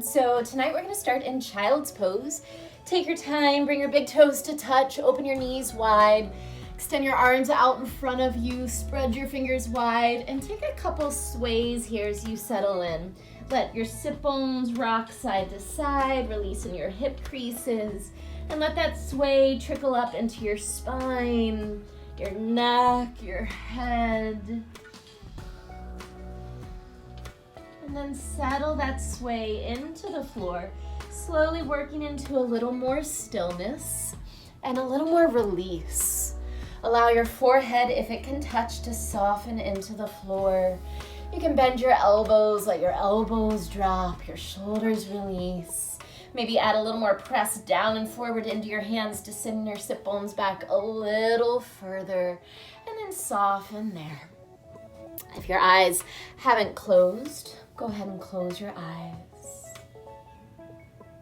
So tonight we're going to start in child's pose. Take your time, bring your big toes to touch, open your knees wide, extend your arms out in front of you, spread your fingers wide, and take a couple sways here as you settle in. Let your sit bones rock side to side, releasing your hip creases, and let that sway trickle up into your spine, your neck, your head. And then settle that sway into the floor, slowly working into a little more stillness and a little more release. Allow your forehead, if it can touch, to soften into the floor. You can bend your elbows, let your elbows drop, your shoulders release. Maybe add a little more press down and forward into your hands to send your sit bones back a little further, and then soften there. If your eyes haven't closed, go ahead and close your eyes.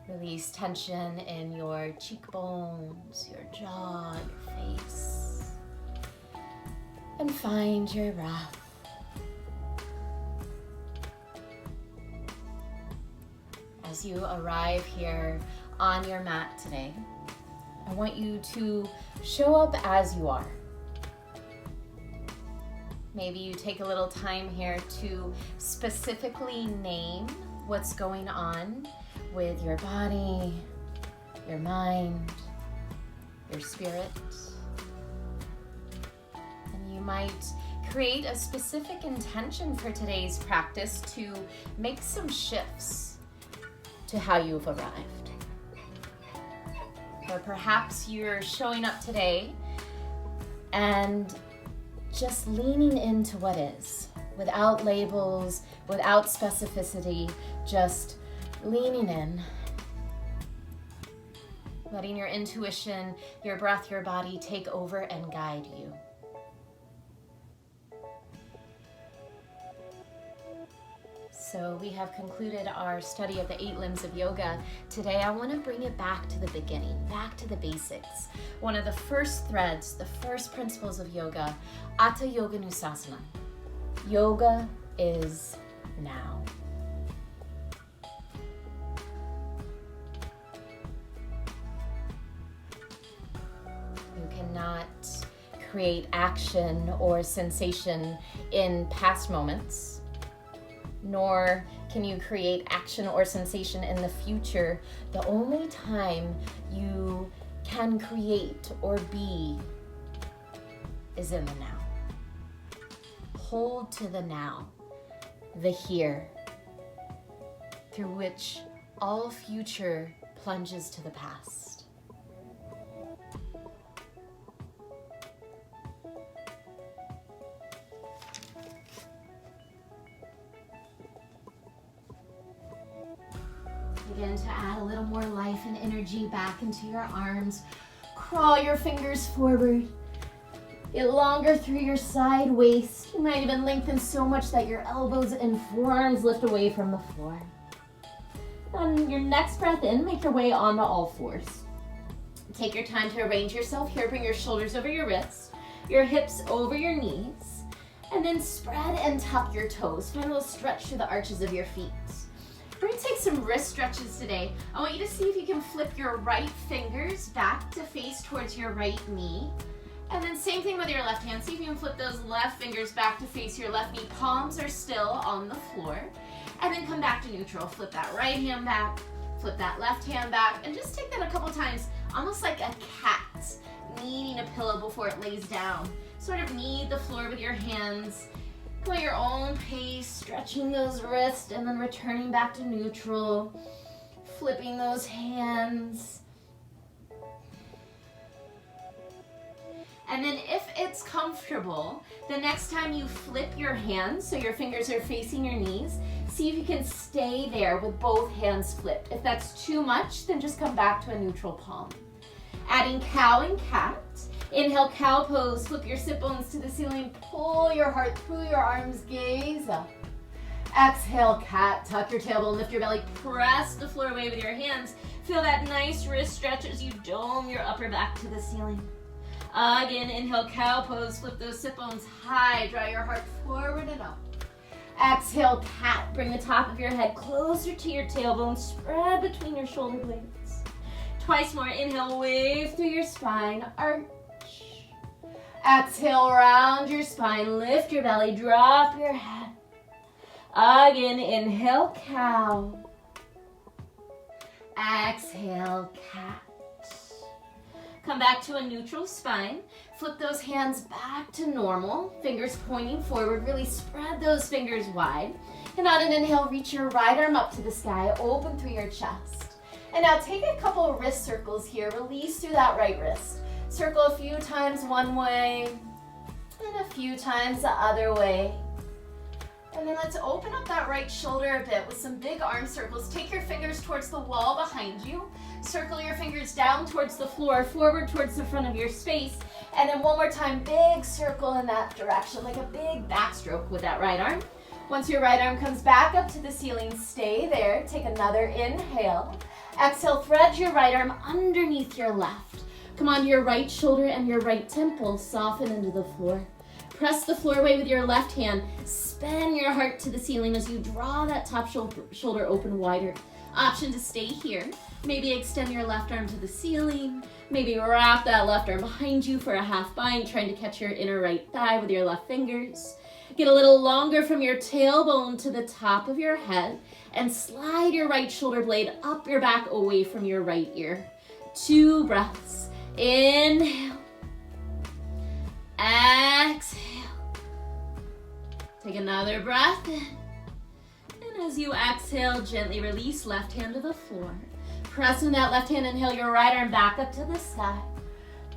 Release tension in your cheekbones, your jaw, your face. And find your breath. As you arrive here on your mat today, I want you to show up as you are. Maybe you take a little time here to specifically name what's going on with your body, your mind, your spirit. And you might create a specific intention for today's practice to make some shifts to how you've arrived. Or perhaps you're showing up today and just leaning into what is, without labels, without specificity, just leaning in. Letting your intuition, your breath, your body take over and guide you. So we have concluded our study of the 8 limbs of yoga. Today I want to bring it back to the beginning, back to the basics. One of the first threads, the first principles of yoga, Hatha Yoga Nusasana. Yoga is now. You cannot create action or sensation in past moments, nor can you create action or sensation in the future. The only time you can create or be is in the now. Hold to the now, the here, through which all future plunges to the past. Begin to add a little more life and energy back into your arms. Crawl your fingers forward. Get longer through your side waist. You might even lengthen so much that your elbows and forearms lift away from the floor. On your next breath in, make your way onto all fours. Take your time to arrange yourself here. Bring your shoulders over your wrists, your hips over your knees, and then spread and tuck your toes. Find a little stretch through the arches of your feet. We're going to take some wrist stretches today. I want you to see if you can flip your right fingers back to face towards your right knee. And then same thing with your left hand. See if you can flip those left fingers back to face your left knee. Palms are still on the floor. And then come back to neutral. Flip that right hand back, flip that left hand back, and just take that a couple times, almost like a cat kneading a pillow before it lays down. Sort of knead the floor with your hands. Go at your own pace, stretching those wrists and then returning back to neutral, flipping those hands. And then if it's comfortable, the next time you flip your hands, so your fingers are facing your knees, see if you can stay there with both hands flipped. If that's too much, then just come back to a neutral palm. Adding cow and cat. Inhale, cow pose, flip your sit bones to the ceiling, pull your heart through your arms, gaze up. Exhale, cat, tuck your tailbone, lift your belly, press the floor away with your hands. Feel that nice wrist stretch as you dome your upper back to the ceiling. Again, inhale, cow pose, flip those sit bones high, draw your heart forward and up. Exhale, cat. Bring the top of your head closer to your tailbone. Spread between your shoulder blades. Twice more. Inhale, wave through your spine. Arch. Exhale, round your spine. Lift your belly. Drop your head. Again, inhale, cow. Exhale, cat. Come back to a neutral spine. Flip those hands back to normal. Fingers pointing forward. Really spread those fingers wide. And on an inhale, reach your right arm up to the sky. Open through your chest. And now take a couple of wrist circles here. Release through that right wrist. Circle a few times one way and a few times the other way. And then let's open up that right shoulder a bit with some big arm circles. Take your fingers towards the wall behind you. Circle your fingers down towards the floor, forward towards the front of your space. And then one more time, big circle in that direction, like a big backstroke with that right arm. Once your right arm comes back up to the ceiling, stay there. Take another inhale. Exhale, thread your right arm underneath your left. Come onto your right shoulder and your right temple. Soften into the floor. Press the floor away with your left hand. Spin your heart to the ceiling as you draw that top shoulder open wider. Option to stay here. Maybe extend your left arm to the ceiling. Maybe wrap that left arm behind you for a half bind, trying to catch your inner right thigh with your left fingers. Get a little longer from your tailbone to the top of your head and slide your right shoulder blade up your back away from your right ear. 2 breaths. Inhale. Exhale. Take another breath in. And as you exhale, gently release left hand to the floor. Press in that left hand, inhale your right arm back up to the sky.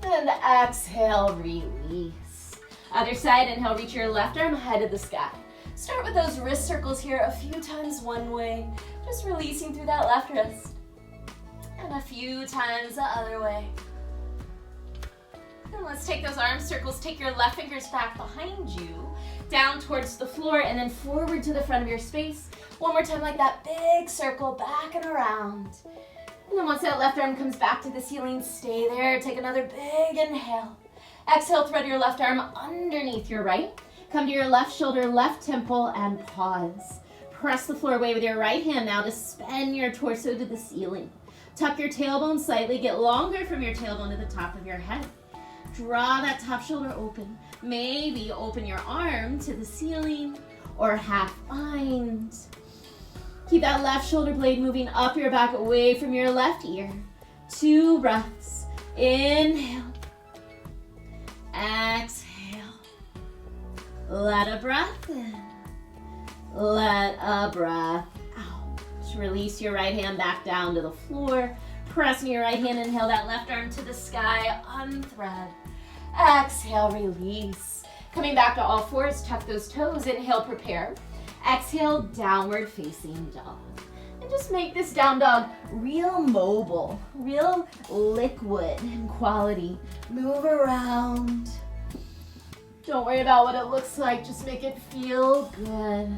And exhale, release. Other side, inhale, reach your left arm high to the sky. Start with those wrist circles here a few times one way, just releasing through that left wrist. And a few times the other way. And let's take those arm circles. Take your left fingers back behind you, down towards the floor, and then forward to the front of your space. One more time like that, big circle back and around. And then once that left arm comes back to the ceiling, stay there. Take another big inhale. Exhale, thread your left arm underneath your right. Come to your left shoulder, left temple, and pause. Press the floor away with your right hand now to spin your torso to the ceiling. Tuck your tailbone slightly. Get longer from your tailbone to the top of your head. Draw that top shoulder open. Maybe open your arm to the ceiling or half bind. Keep that left shoulder blade moving up your back away from your left ear. 2 breaths. Inhale. Exhale. Let a breath in. Let a breath out. Just release your right hand back down to the floor. Pressing your right hand, inhale that left arm to the sky, unthread. Exhale, release. Coming back to all fours, tuck those toes, inhale, prepare. Exhale, downward facing dog. And just make this down dog real mobile, real liquid in quality. Move around. Don't worry about what it looks like, just make it feel good.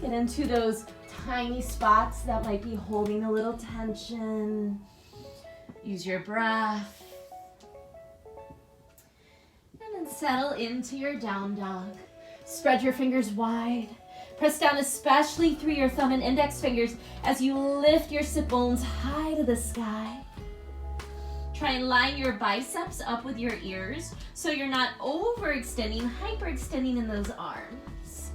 Get into those tiny spots that might be holding a little tension. Use your breath. And then settle into your down dog. Spread your fingers wide. Press down especially through your thumb and index fingers as you lift your sit bones high to the sky. Try and line your biceps up with your ears so you're not overextending, hyperextending in those arms.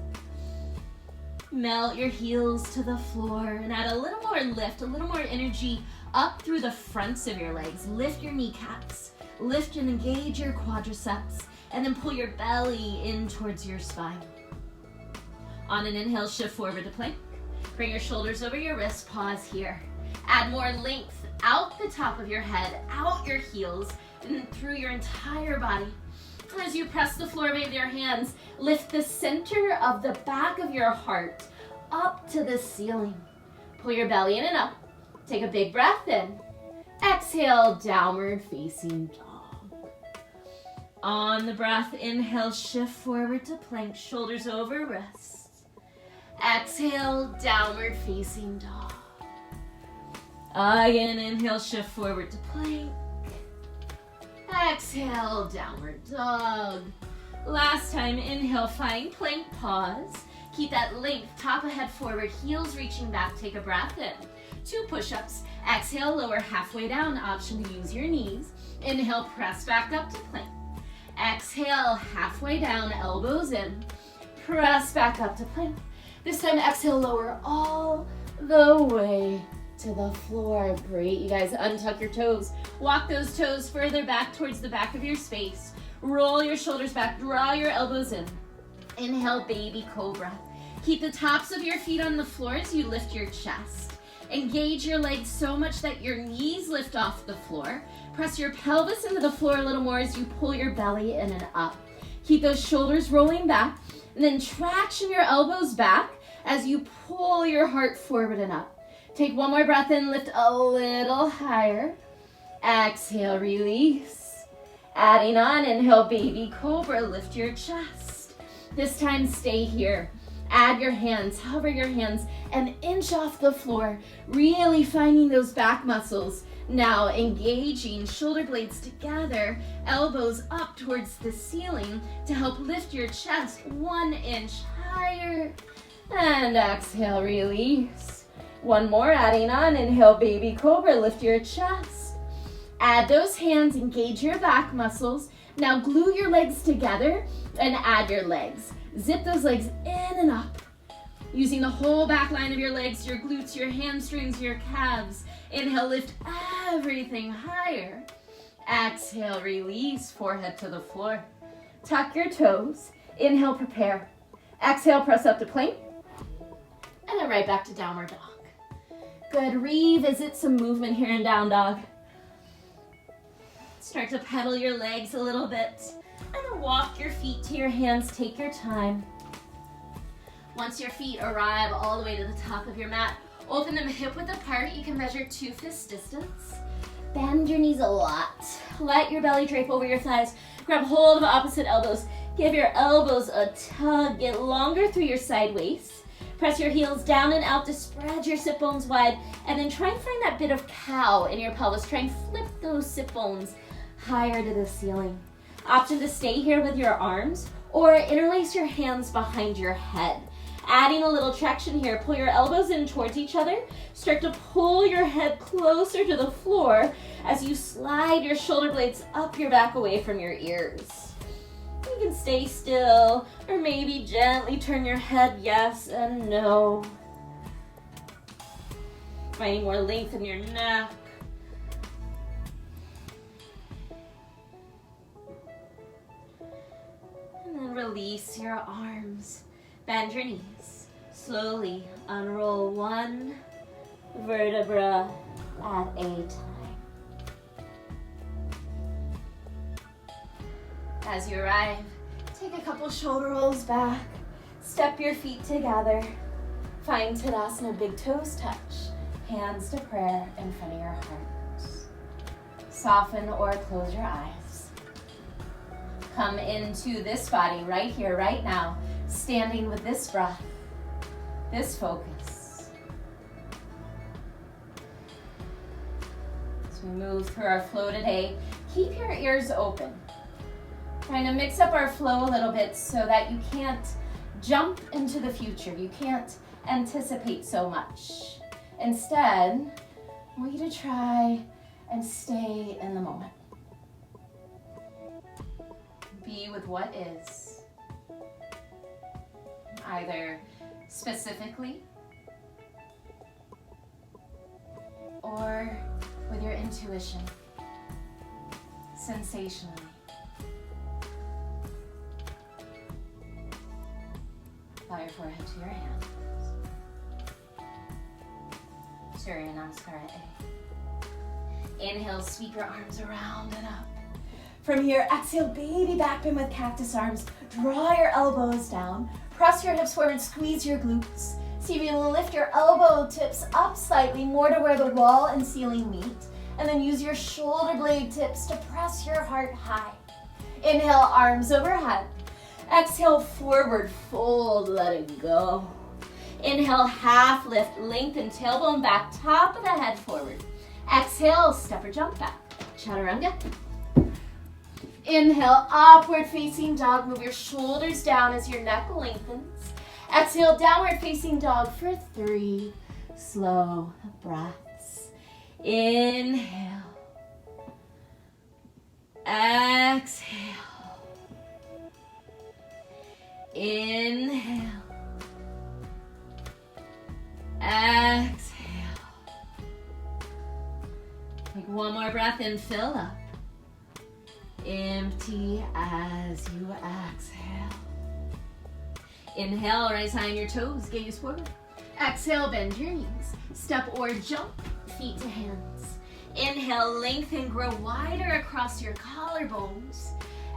Melt your heels to the floor and add a little more lift, a little more energy up through the fronts of your legs. Lift your kneecaps, lift and engage your quadriceps, and then pull your belly in towards your spine. On an inhale, shift forward to plank. Bring your shoulders over your wrists, pause here. Add more length out the top of your head, out your heels, and through your entire body. As you press the floor with your hands, lift the center of the back of your heart up to the ceiling. Pull your belly in and up. Take a big breath in. Exhale, downward facing dog. On the breath, inhale, shift forward to plank, shoulders over wrists. Exhale, downward facing dog. Again, inhale, shift forward to plank. Exhale, downward dog. Last time, inhale, find plank, pause. Keep that length, top of head forward, heels reaching back. Take a breath in. 2 push-ups. Exhale, lower halfway down. Option to use your knees. Inhale, press back up to plank. Exhale, halfway down, elbows in. Press back up to plank. This time, exhale, lower all the way to the floor. Great, you guys, untuck your toes. Walk those toes further back towards the back of your space. Roll your shoulders back, draw your elbows in. Inhale, baby cobra. Keep the tops of your feet on the floor as you lift your chest. Engage your legs so much that your knees lift off the floor. Press your pelvis into the floor a little more as you pull your belly in and up. Keep those shoulders rolling back, and then traction your elbows back as you pull your heart forward and up. Take one more breath in, lift a little higher. Exhale, release. Adding on, inhale, baby cobra, lift your chest. This time, stay here. Add your hands, hover your hands, and inch off the floor, really finding those back muscles. Now engaging shoulder blades together, elbows up towards the ceiling to help lift your chest 1 inch higher. And exhale, release. One more, adding on, inhale, baby cobra, lift your chest. Add those hands, engage your back muscles. Now glue your legs together and add your legs. Zip those legs in and up. Using the whole back line of your legs, your glutes, your hamstrings, your calves. Inhale, lift everything higher. Exhale, release, forehead to the floor. Tuck your toes. Inhale, prepare. Exhale, press up to plank. And then right back to downward dog. Good, revisit some movement here in down dog. Start to pedal your legs a little bit. And then walk your feet to your hands, take your time. Once your feet arrive all the way to the top of your mat, open them hip width apart. You can measure 2 fist distance. Bend your knees a lot. Let your belly drape over your thighs. Grab hold of opposite elbows. Give your elbows a tug. Get longer through your side waist. Press your heels down and out to spread your sit bones wide. And then try and find that bit of cow in your pelvis. Try and flip those sit bones higher to the ceiling. Option to stay here with your arms or interlace your hands behind your head. Adding a little traction here, pull your elbows in towards each other. Start to pull your head closer to the floor as you slide your shoulder blades up your back away from your ears. You can stay still or maybe gently turn your head yes and no. Finding more length in your neck. And then release your arms. Bend your knees. Slowly unroll one vertebra at a time. As you arrive, take a couple shoulder rolls back. Step your feet together. Find Tadasana, big toes touch. Hands to prayer in front of your heart. Soften or close your eyes. Come into this body right here, right now. Standing with this breath, this focus. As we move through our flow today, keep your ears open. Trying to mix up our flow a little bit so that you can't jump into the future. You can't anticipate so much. Instead, I want you to try and stay in the moment. Be with what is. Either specifically or with your intuition, sensationally. Bow your forehead to your hands. Surya Namaskara A. Inhale, sweep your arms around and up. From here, exhale, baby back bend with cactus arms. Draw your elbows down. Press your hips forward, squeeze your glutes. See if you can lift your elbow tips up slightly, more to where the wall and ceiling meet. And then use your shoulder blade tips to press your heart high. Inhale, arms overhead. Exhale, forward fold, let it go. Inhale, half lift, lengthen tailbone back, top of the head forward. Exhale, step or jump back. Chaturanga. Inhale, upward facing dog. Move your shoulders down as your neck lengthens. Exhale, downward facing dog for 3 slow breaths. Inhale. Exhale. Inhale. Exhale. Take one more breath in, fill up. Empty as you exhale. Inhale, rise high on your toes, gaze forward. Exhale, bend your knees. Step or jump, feet to hands. Inhale, lengthen, grow wider across your collarbones.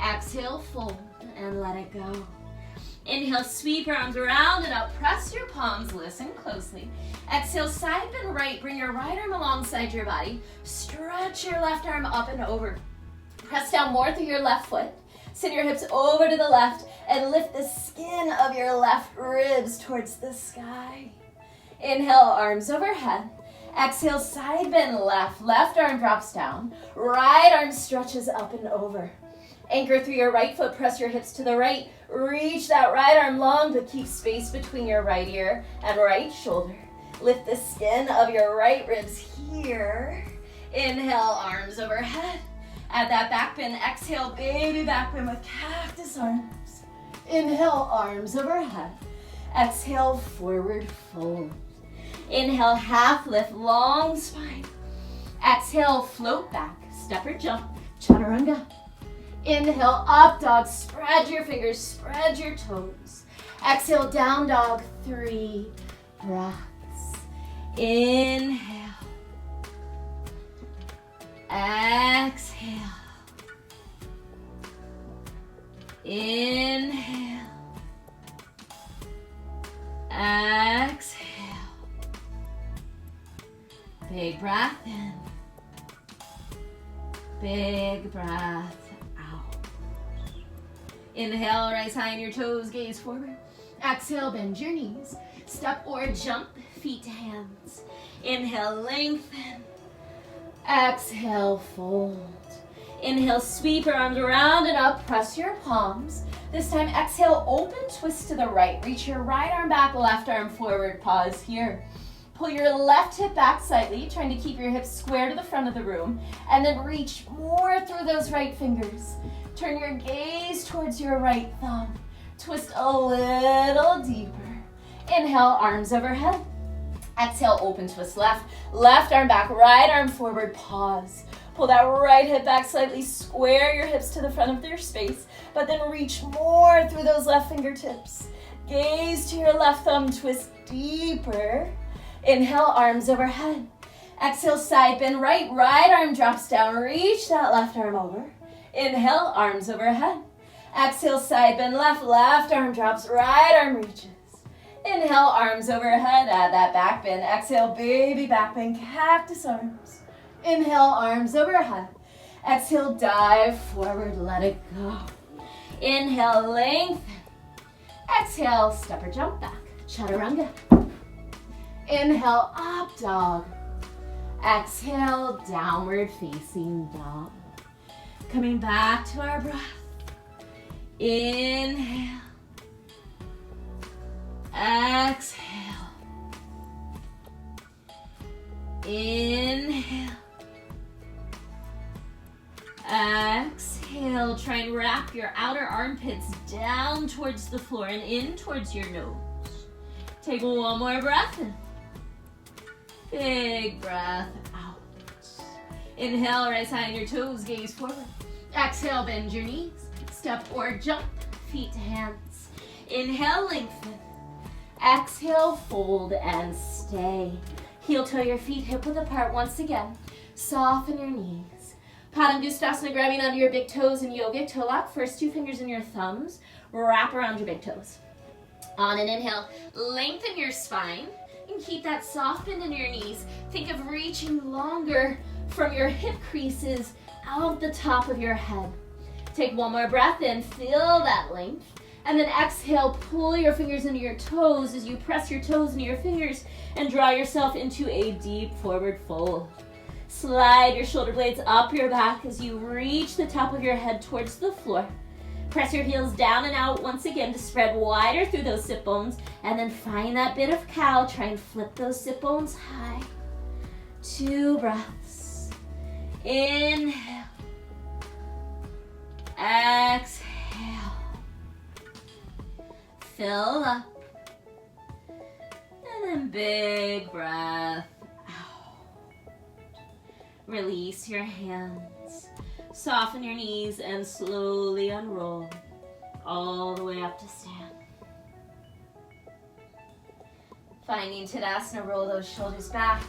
Exhale, fold and let it go. Inhale, sweep your arms around and up. Press your palms, listen closely. Exhale, side bend right. Bring your right arm alongside your body. Stretch your left arm up and over. Press down more through your left foot. Send your hips over to the left and lift the skin of your left ribs towards the sky. Inhale, arms overhead. Exhale, side bend left. Left arm drops down. Right arm stretches up and over. Anchor through your right foot. Press your hips to the right. Reach that right arm long, but keep space between your right ear and right shoulder. Lift the skin of your right ribs here. Inhale, arms overhead. Add that back bend. Exhale, baby back bend with cactus arms. Inhale, arms overhead. Exhale, forward fold. Inhale, half lift, long spine. Exhale, float back, step or jump, chaturanga. Inhale, up dog, spread your fingers, spread your toes. Exhale, down dog, 3 breaths. Inhale. Exhale. Inhale. Exhale. Big breath in. Big breath out. Inhale, rise high on your toes, gaze forward. Exhale, bend your knees. Step or jump, feet to hands. Inhale, lengthen. Exhale, fold. Inhale, sweep your arms around and up. Press your palms. This time, exhale, open twist to the right. Reach your right arm back, left arm forward. Pause here. Pull your left hip back slightly, trying to keep your hips square to the front of the room. And then reach more through those right fingers. Turn your gaze towards your right thumb. Twist a little deeper. Inhale, arms overhead. Exhale, open twist left. Left arm back, right arm forward, pause. Pull that right hip back slightly, square your hips to the front of their space, but then reach more through those left fingertips. Gaze to your left thumb, twist deeper. Inhale, arms overhead. Exhale, side bend right, right arm drops down, reach that left arm over. Inhale, arms overhead. Exhale, side bend left, left arm drops, right arm reaches. Inhale, arms overhead, add that back bend. Exhale, baby back bend, cactus arms. Inhale, arms overhead. Exhale, dive forward, let it go. Inhale, lengthen. Exhale, step or jump back, chaturanga. Inhale, up dog. Exhale, downward facing dog. Coming back to our breath. Inhale. Exhale. Inhale. Exhale. Try and wrap your outer armpits down towards the floor and in towards your nose. Take one more breath in. Big breath out. Inhale, rise high on your toes, gaze forward. Exhale, bend your knees. Step or jump, feet to hands. Inhale, lengthen. Exhale, fold and stay. Heel toe your feet hip width apart once again. Soften your knees. Padangustasana, grabbing onto your big toes in yogic toe lock. First 2 fingers in your thumbs. Wrap around your big toes. On an inhale, lengthen your spine and keep that soft bend in your knees. Think of reaching longer from your hip creases out the top of your head. Take one more breath in, feel that length. And then exhale, pull your fingers into your toes as you press your toes into your fingers and draw yourself into a deep forward fold. Slide your shoulder blades up your back as you reach the top of your head towards the floor. Press your heels down and out once again to spread wider through those sit bones. And then find that bit of cow. Try and flip those sit bones high. 2 breaths. Inhale. Exhale. Fill up. And then big breath out. Release your hands. Soften your knees and slowly unroll all the way up to stand. Finding Tadasana, roll those shoulders back.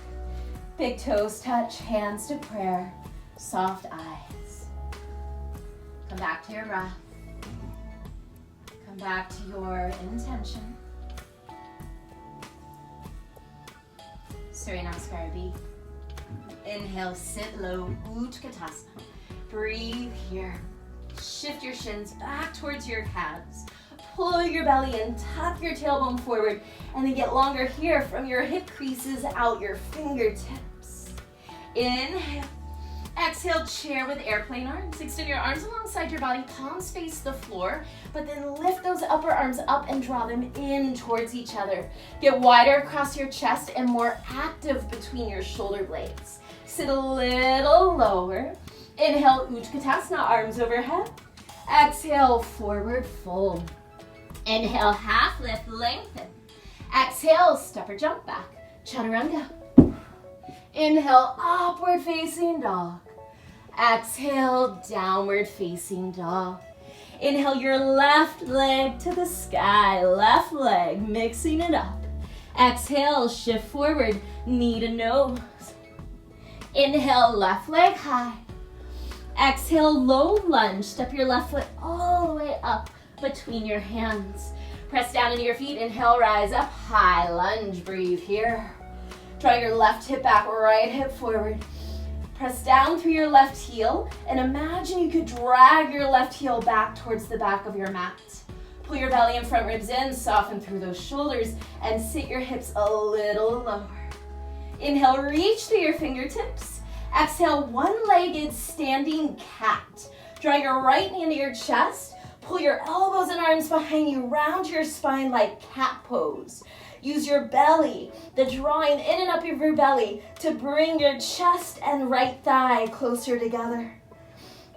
Big toes touch, hands to prayer, soft eyes. Come back to your breath. Come back to your intention. Surya Namaskara B. Inhale, sit low, Utkatasana. Breathe here. Shift your shins back towards your calves. Pull your belly in, tuck your tailbone forward, and then get longer here from your hip creases out your fingertips. Inhale. Exhale, chair with airplane arms. Extend your arms alongside your body, palms face the floor, but then lift those upper arms up and draw them in towards each other. Get wider across your chest and more active between your shoulder blades. Sit a little lower. Inhale, Utkatasana, arms overhead. Exhale, forward fold. Inhale, half lift, lengthen. Exhale, step or jump back. Chaturanga. Inhale, upward facing dog. Exhale, downward facing dog. Inhale your left leg to the sky. Left leg, mixing it up. Exhale, shift forward, knee to nose. Inhale, left leg high. Exhale, low lunge. Step your left foot all the way up between your hands. Press down into your feet. Inhale, rise up. High lunge. Breathe here. Draw your left hip back, right hip forward. Press down through your left heel and imagine you could drag your left heel back towards the back of your mat. Pull your belly and front ribs in, soften through those shoulders, and sit your hips a little lower. Inhale, reach through your fingertips. Exhale, one-legged standing cat. Draw your right knee into your chest. Pull your elbows and arms behind you. Round your spine like cat pose. Use your belly, the drawing in and up of your belly, to bring your chest and right thigh closer together.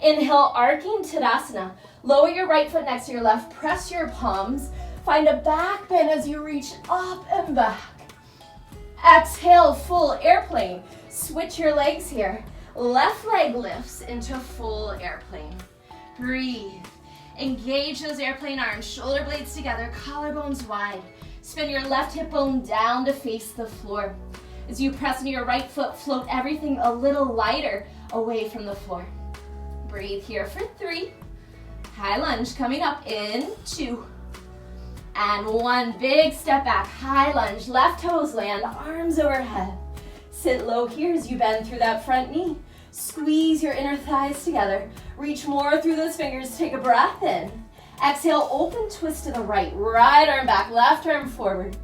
Inhale, arcing Tadasana. Lower your right foot next to your left. Press your palms. Find a back bend as you reach up and back. Exhale, full airplane. Switch your legs here. Left leg lifts into full airplane. Breathe. Engage those airplane arms. Shoulder blades together, collarbones wide. Spin your left hip bone down to face the floor. As you press into your right foot, float everything a little lighter away from the floor. Breathe here for 3. High lunge coming up in 2. And 1. Big step back, high lunge. Left toes land, arms overhead. Sit low here as you bend through that front knee. Squeeze your inner thighs together. Reach more through those fingers. Take a breath in. Exhale, open twist to the right. Right arm back, left arm forward.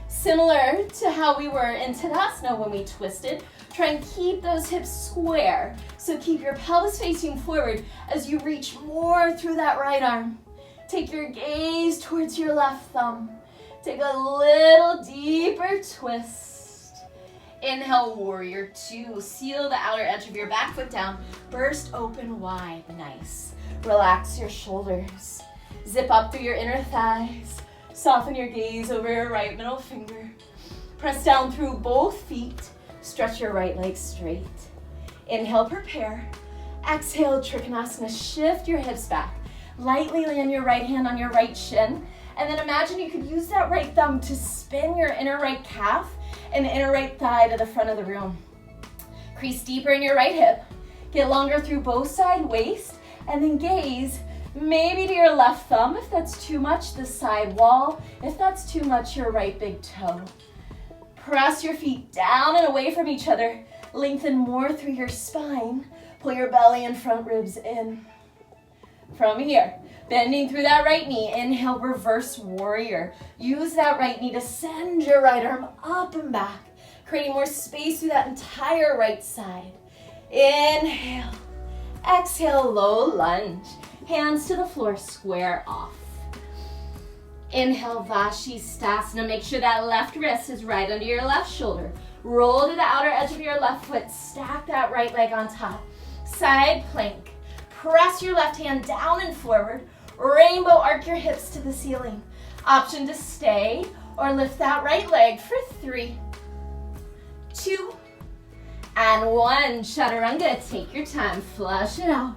Similar to how we were in Tadasana when we twisted, try and keep those hips square. So keep your pelvis facing forward as you reach more through that right arm. Take your gaze towards your left thumb. Take a little deeper twist. Inhale, warrior 2. Seal the outer edge of your back foot down. Burst open wide, nice. Relax your shoulders. Zip up through your inner thighs. Soften your gaze over your right middle finger. Press down through both feet. Stretch your right leg straight. Inhale, prepare. Exhale, Trikonasana. Shift your hips back. Lightly land your right hand on your right shin. And then imagine you could use that right thumb to spin your inner right calf and inner right thigh to the front of the room. Crease deeper in your right hip. Get longer through both side waist. And then gaze maybe to your left thumb. If that's too much, the side wall. If that's too much, your right big toe. Press your feet down and away from each other. Lengthen more through your spine. Pull your belly and front ribs in. From here, bending through that right knee. Inhale, reverse warrior. Use that right knee to send your right arm up and back, creating more space through that entire right side. Inhale. Exhale, low lunge. Hands to the floor, square off. Inhale, Vashisthasana. Make sure that left wrist is right under your left shoulder. Roll to the outer edge of your left foot. Stack that right leg on top. Side plank. Press your left hand down and forward. Rainbow arc your hips to the ceiling. Option to stay or lift that right leg for 3, 2, and 1. Chaturanga. Take your time. Flush it out.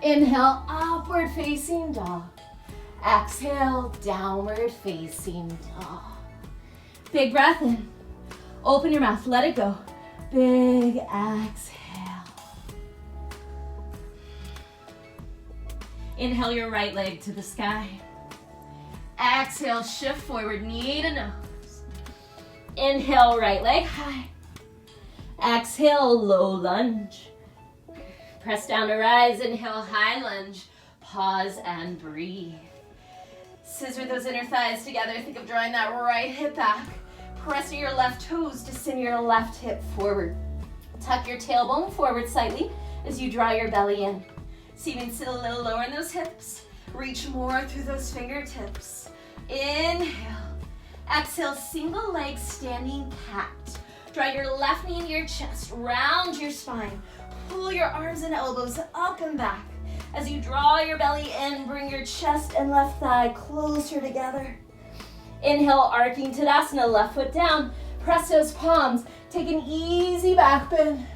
Inhale, upward facing dog. Exhale, downward facing dog. Big breath in. Open your mouth, let it go. Big exhale. Inhale your right leg to the sky. Exhale, shift forward, knee to nose. Inhale, right leg high. Exhale, low lunge. Press down to rise, inhale, high lunge. Pause and breathe. Scissor those inner thighs together. Think of drawing that right hip back. Pressing your left toes to send your left hip forward. Tuck your tailbone forward slightly as you draw your belly in. See if you can sit a little lower in those hips. Reach more through those fingertips. Inhale. Exhale, single leg standing cat. Draw your left knee into your chest. Round your spine. Pull your arms and elbows up and back. As you draw your belly in, bring your chest and left thigh closer together. Inhale, arcing Tadasana, left foot down. Press those palms. Take an easy back bend.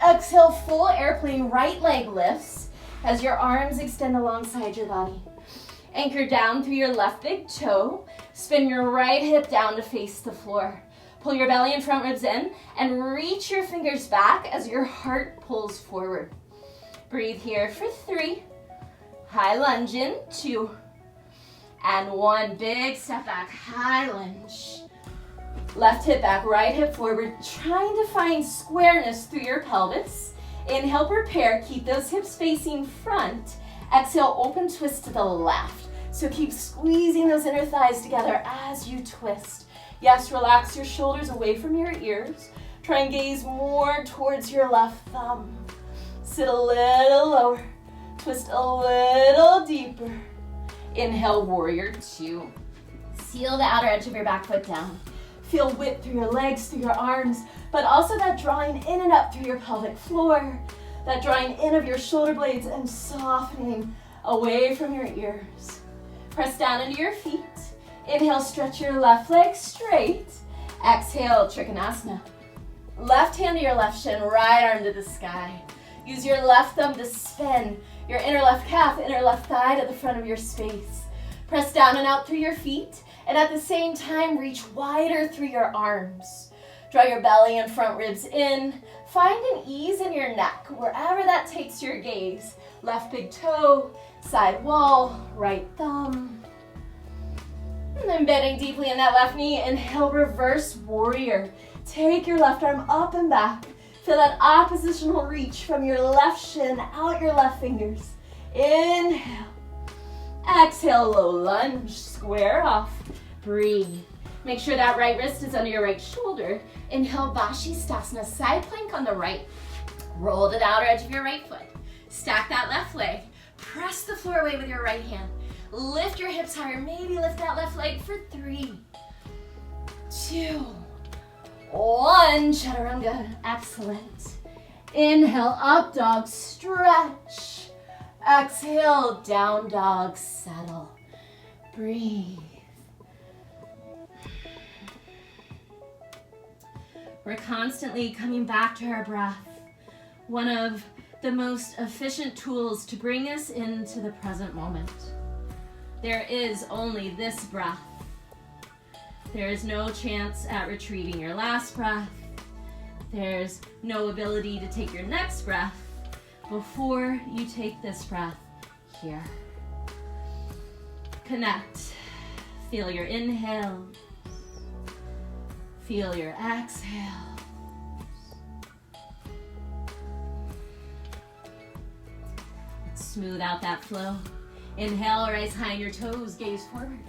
Exhale, full airplane, right leg lifts as your arms extend alongside your body. Anchor down through your left big toe. Spin your right hip down to face the floor. Pull your belly and front ribs in and reach your fingers back as your heart pulls forward. Breathe here for 3. High lunge in, 2. And 1. Big step back, high lunge. Left hip back, right hip forward. Trying to find squareness through your pelvis. Inhale, prepare. Keep those hips facing front. Exhale, open twist to the left. So keep squeezing those inner thighs together as you twist. Yes, relax your shoulders away from your ears. Try and gaze more towards your left thumb. Sit a little lower. Twist a little deeper. Inhale, warrior 2. Seal the outer edge of your back foot down. Feel width through your legs, through your arms, but also that drawing in and up through your pelvic floor. That drawing in of your shoulder blades and softening away from your ears. Press down into your feet. Inhale, stretch your left leg straight. Exhale, Trikonasana. Left hand to your left shin, right arm to the sky. Use your left thumb to spin your inner left calf, inner left thigh to the front of your space. Press down and out through your feet, and at the same time, reach wider through your arms. Draw your belly and front ribs in. Find an ease in your neck, wherever that takes your gaze. Left big toe, side wall, right thumb. And then bending deeply in that left knee, inhale, reverse warrior. Take your left arm up and back. Feel that oppositional reach from your left shin out your left fingers. Inhale. Exhale, low lunge, square off. Breathe. Make sure that right wrist is under your right shoulder. Inhale, Vashisthasana, side plank on the right. Roll to the outer edge of your right foot. Stack that left leg. Press the floor away with your right hand. Lift your hips higher. Maybe lift that left leg for 3, 2, 1. Chaturanga. Excellent. Inhale, up dog, stretch. Exhale, down dog, settle. Breathe. We're constantly coming back to our breath. One of the most efficient tools to bring us into the present moment. There is only this breath. There is no chance at retrieving your last breath. There's no ability to take your next breath before you take this breath here. Connect. Feel your inhale. Feel your exhale. Smooth out that flow. Inhale, rise high on your toes, gaze forward.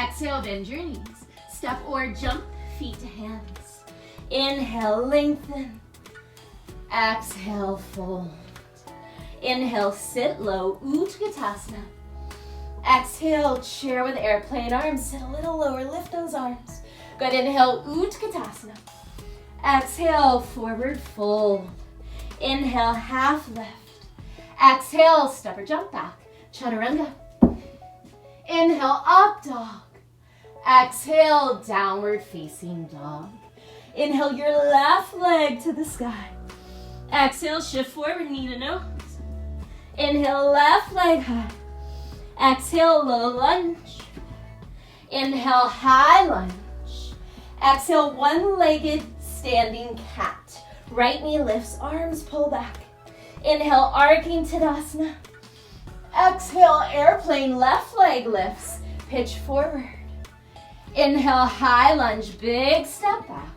Exhale, bend your knees. Step or jump, feet to hands. Inhale, lengthen. Exhale, fold. Inhale, sit low, Utkatasana. Exhale, chair with airplane arms. Sit a little lower, lift those arms. Good, inhale, Utkatasana. Exhale, forward fold. Inhale, half lift. Exhale, step or jump back, chaturanga. Inhale, up dog. Exhale, downward facing dog. Inhale your left leg to the sky. Exhale, shift forward, knee to nose. Inhale, left leg high. Exhale, low lunge. Inhale, high lunge. Exhale, one-legged standing cat. Right knee lifts, arms pull back. Inhale, arcing Tadasana. Exhale, airplane, left leg lifts, pitch forward. Inhale, high lunge, big step back.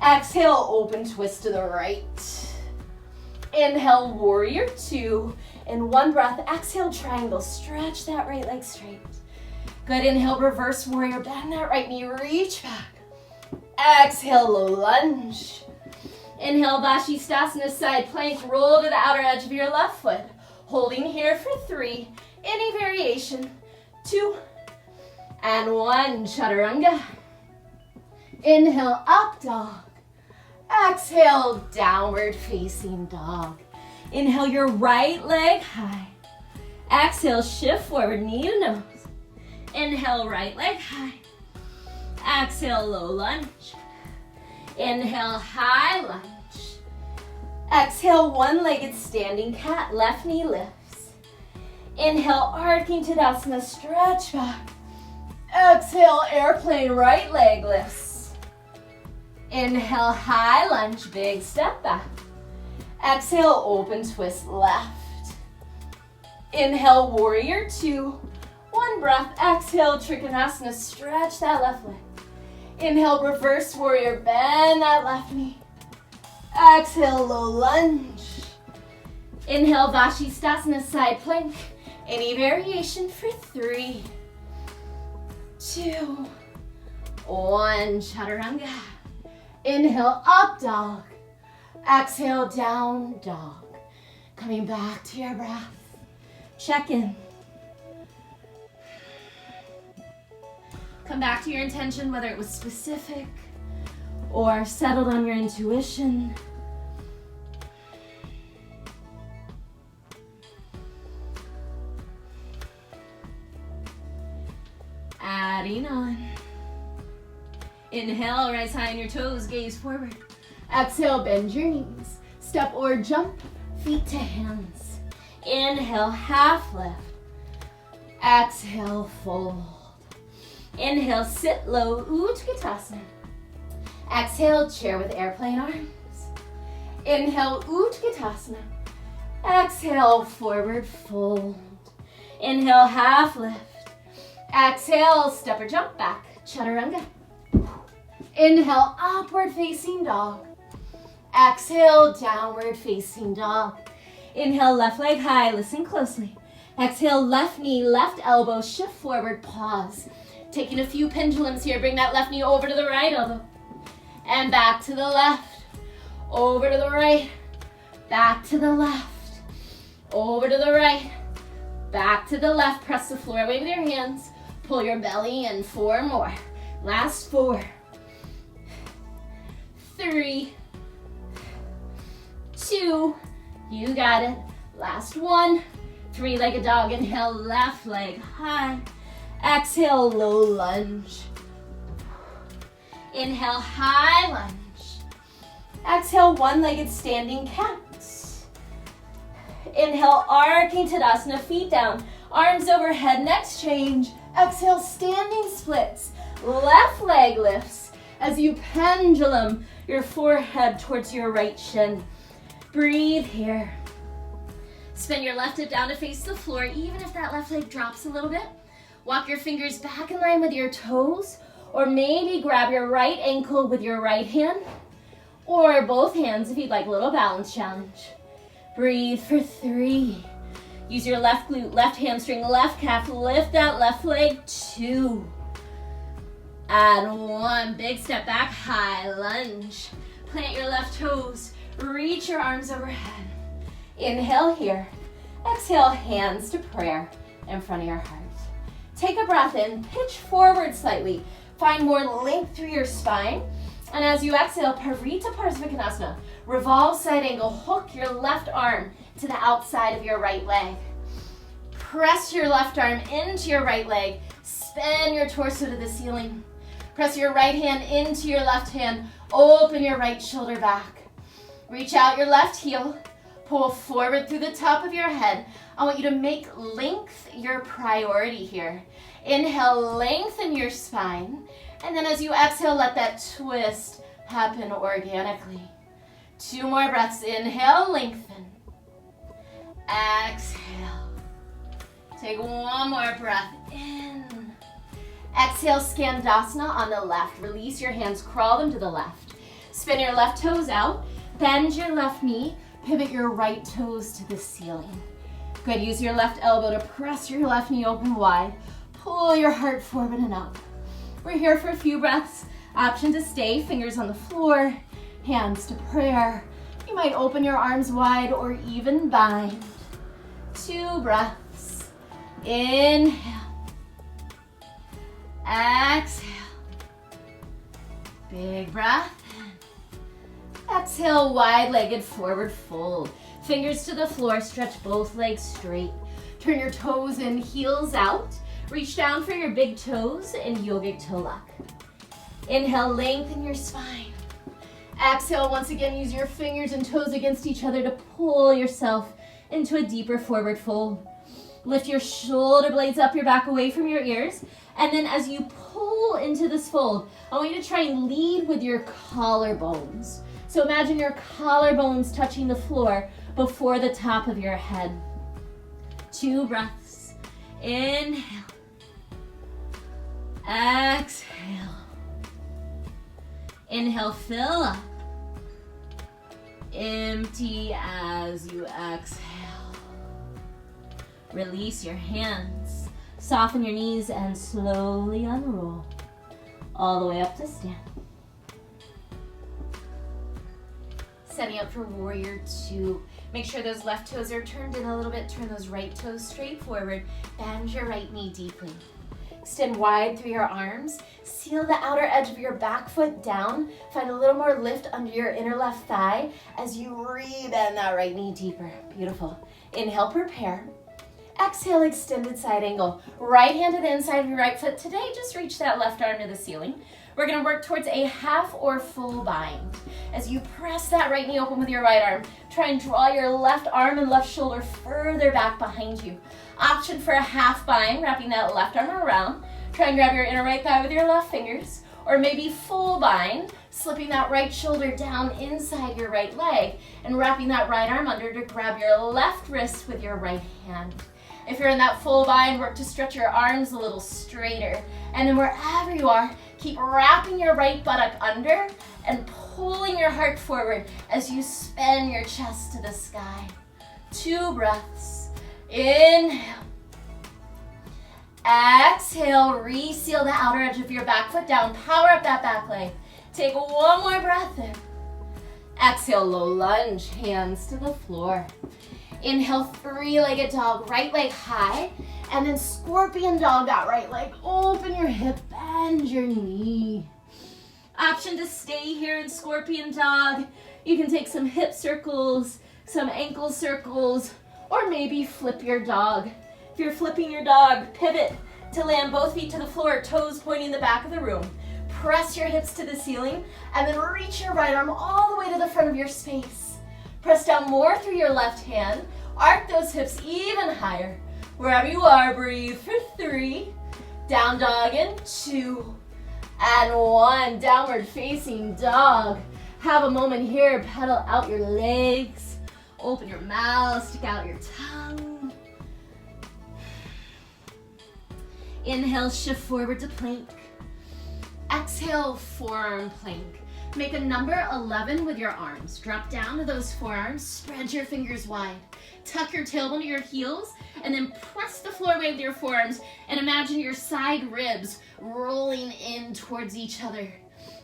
Exhale, open twist to the right. Inhale, warrior two. In one breath, exhale, triangle. Stretch that right leg straight. Good, inhale, reverse warrior. Bend that right knee, reach back. Exhale, low lunge. Inhale, Vashisthasana, side plank. Roll to the outer edge of your left foot. Holding here for 3. Any variation. 2 and 1. Chaturanga. Inhale, up dog. Exhale, downward facing dog. Inhale your right leg high. Exhale, shift forward, knee to nose. Inhale, right leg high. Exhale, low lunge. Inhale, high lunge. Exhale, one-legged standing cat, left knee lifts. Inhale, arcing Tadasana, stretch back. Exhale, airplane, right leg lifts. Inhale, high lunge, big step back. Exhale, open twist left. Inhale, warrior two. One breath, exhale, Trikonasana, stretch that left leg. Inhale, reverse warrior, bend that left knee. Exhale, low lunge. Inhale, Vashisthasana, side plank. Any variation for 3, 2, 1. Chaturanga. Inhale, up dog. Exhale, down dog. Coming back to your breath. Check in. Come back to your intention, whether it was specific or settled on your intuition. Adding on. Inhale, rise high on your toes, gaze forward. Exhale, bend your knees. Step or jump, feet to hands. Inhale, half lift. Exhale, fold. Inhale, sit low, Utkatasana. Exhale, chair with airplane arms. Inhale, Utkatasana. Exhale, forward fold. Inhale, half lift. Exhale, step or jump back, chaturanga. Inhale, upward facing dog. Exhale, downward facing dog. Inhale, left leg high, listen closely. Exhale, left knee, left elbow, shift forward, pause. Taking a few pendulums here, bring that left knee over to the right elbow. And back to the left, over to the right, back to the left, over to the right, back to the left. Press the floor away with your hands. Pull your belly in. 4 more. Last 4, 3, 2, you got it. Last 1, 3-legged dog. Inhale, left leg high. Exhale, low lunge. Inhale, high lunge. Exhale, one-legged standing cat. Inhale, arcing Tadasana, feet down, arms overhead, next change. Exhale, standing splits. Left leg lifts as you pendulum your forehead towards your right shin. Breathe here. Spin your left hip down to face the floor, even if that left leg drops a little bit. Walk your fingers back in line with your toes, or maybe grab your right ankle with your right hand, or both hands if you'd like a little balance challenge. Breathe for 3. Use your left glute, left hamstring, left calf. Lift that left leg. 2. And 1. Big step back, high lunge. Plant your left toes. Reach your arms overhead. Inhale here. Exhale, hands to prayer in front of your heart. Take a breath in, pitch forward slightly. Find more length through your spine. And as you exhale, Parita Parsvakonasana. Revolve side angle, hook your left arm to the outside of your right leg. Press your left arm into your right leg. Spin your torso to the ceiling. Press your right hand into your left hand. Open your right shoulder back. Reach out your left heel. Pull forward through the top of your head. I want you to make length your priority here. Inhale, lengthen your spine. And then as you exhale, let that twist happen organically. 2 more breaths. Inhale, lengthen. Exhale. Take 1 more breath in. Exhale, Skandasana on the left. Release your hands, crawl them to the left. Spin your left toes out. Bend your left knee. Pivot your right toes to the ceiling. Good, use your left elbow to press your left knee open wide. Pull your heart forward and up. We're here for a few breaths. Option to stay, fingers on the floor, hands to prayer. You might open your arms wide or even bind. 2 breaths. Inhale. Exhale. Big breath. Exhale, wide-legged forward fold. Fingers to the floor, stretch both legs straight. Turn your toes in, heels out. Reach down for your big toes in yogic toe lock. Inhale, lengthen your spine. Exhale, once again, use your fingers and toes against each other to pull yourself into a deeper forward fold. Lift your shoulder blades up your back away from your ears. And then as you pull into this fold, I want you to try and lead with your collarbones. So imagine your collarbones touching the floor before the top of your head. 2 breaths. Inhale. Exhale. Inhale, fill up. Empty as you exhale. Release your hands. Soften your knees and slowly unroll. All the way up to stand. Setting up for warrior 2. Make sure those left toes are turned in a little bit. Turn those right toes straight forward. Bend your right knee deeply. Extend wide through your arms. Seal the outer edge of your back foot down. Find a little more lift under your inner left thigh as you re-bend that right knee deeper. Beautiful. Inhale, prepare. Exhale, extended side angle. Right hand to the inside of your right foot. Today, just reach that left arm to the ceiling. We're gonna work towards a half or full bind. As you press that right knee open with your right arm, try and draw your left arm and left shoulder further back behind you. Option for a half bind, wrapping that left arm around. Try and grab your inner right thigh with your left fingers. Or maybe full bind, slipping that right shoulder down inside your right leg and wrapping that right arm under to grab your left wrist with your right hand. If you're in that full bind, work to stretch your arms a little straighter. And then wherever you are, keep wrapping your right buttock under and pulling your heart forward as you spin your chest to the sky. 2 breaths. Inhale. Exhale, reseal the outer edge of your back foot down. Power up that back leg. Take 1 more breath in. Exhale, low lunge, hands to the floor. Inhale, 3-legged dog, right leg high. And then scorpion dog, that right leg. Open your hip, bend your knee. Option to stay here in scorpion dog. You can take some hip circles, some ankle circles, or maybe flip your dog. If you're flipping your dog, pivot to land both feet to the floor, toes pointing the back of the room. Press your hips to the ceiling, and then reach your right arm all the way to the front of your space. Press down more through your left hand. Arc those hips even higher. Wherever you are, breathe for 3. Down dog in 2. And 1. Downward facing dog. Have a moment here. Pedal out your legs. Open your mouth. Stick out your tongue. Inhale, shift forward to plank. Exhale, forearm plank. Make a number 11 with your arms. Drop down to those forearms. Spread your fingers wide. Tuck your tailbone to your heels. And then press the floor away with your forearms. And imagine your side ribs rolling in towards each other.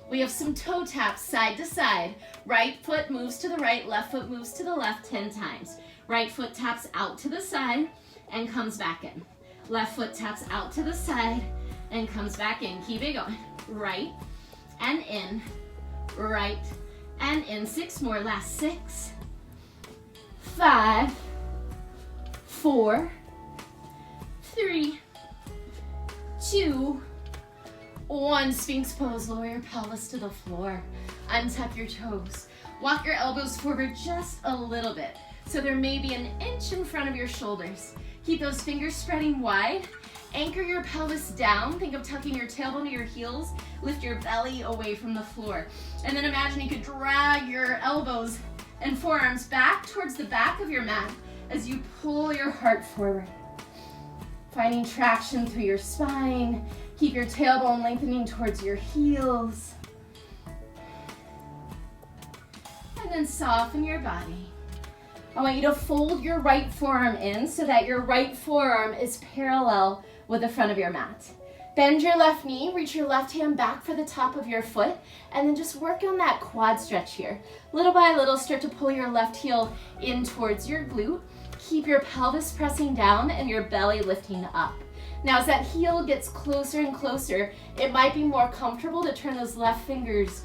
We have some toe taps side to side. Right foot moves to the right, left foot moves to the left 10 times. Right foot taps out to the side and comes back in. Left foot taps out to the side and comes back in. Keep it going. Right and in, right and in. 6 more, last 6, 5, 4, 3, 2, 1. Sphinx pose. Lower your pelvis to the floor. Untuck your toes. Walk your elbows forward just a little bit. So there may be an inch in front of your shoulders. Keep those fingers spreading wide. Anchor your pelvis down. Think of tucking your tailbone to your heels. Lift your belly away from the floor. And then imagine you could drag your elbows and forearms back towards the back of your mat as you pull your heart forward. Finding traction through your spine. Keep your tailbone lengthening towards your heels. And then soften your body. I want you to fold your right forearm in so that your right forearm is parallel with the front of your mat. Bend your left knee, reach your left hand back for the top of your foot, and then just work on that quad stretch here. Little by little, start to pull your left heel in towards your glute. Keep your pelvis pressing down and your belly lifting up. Now, as that heel gets closer and closer, it might be more comfortable to turn those left fingers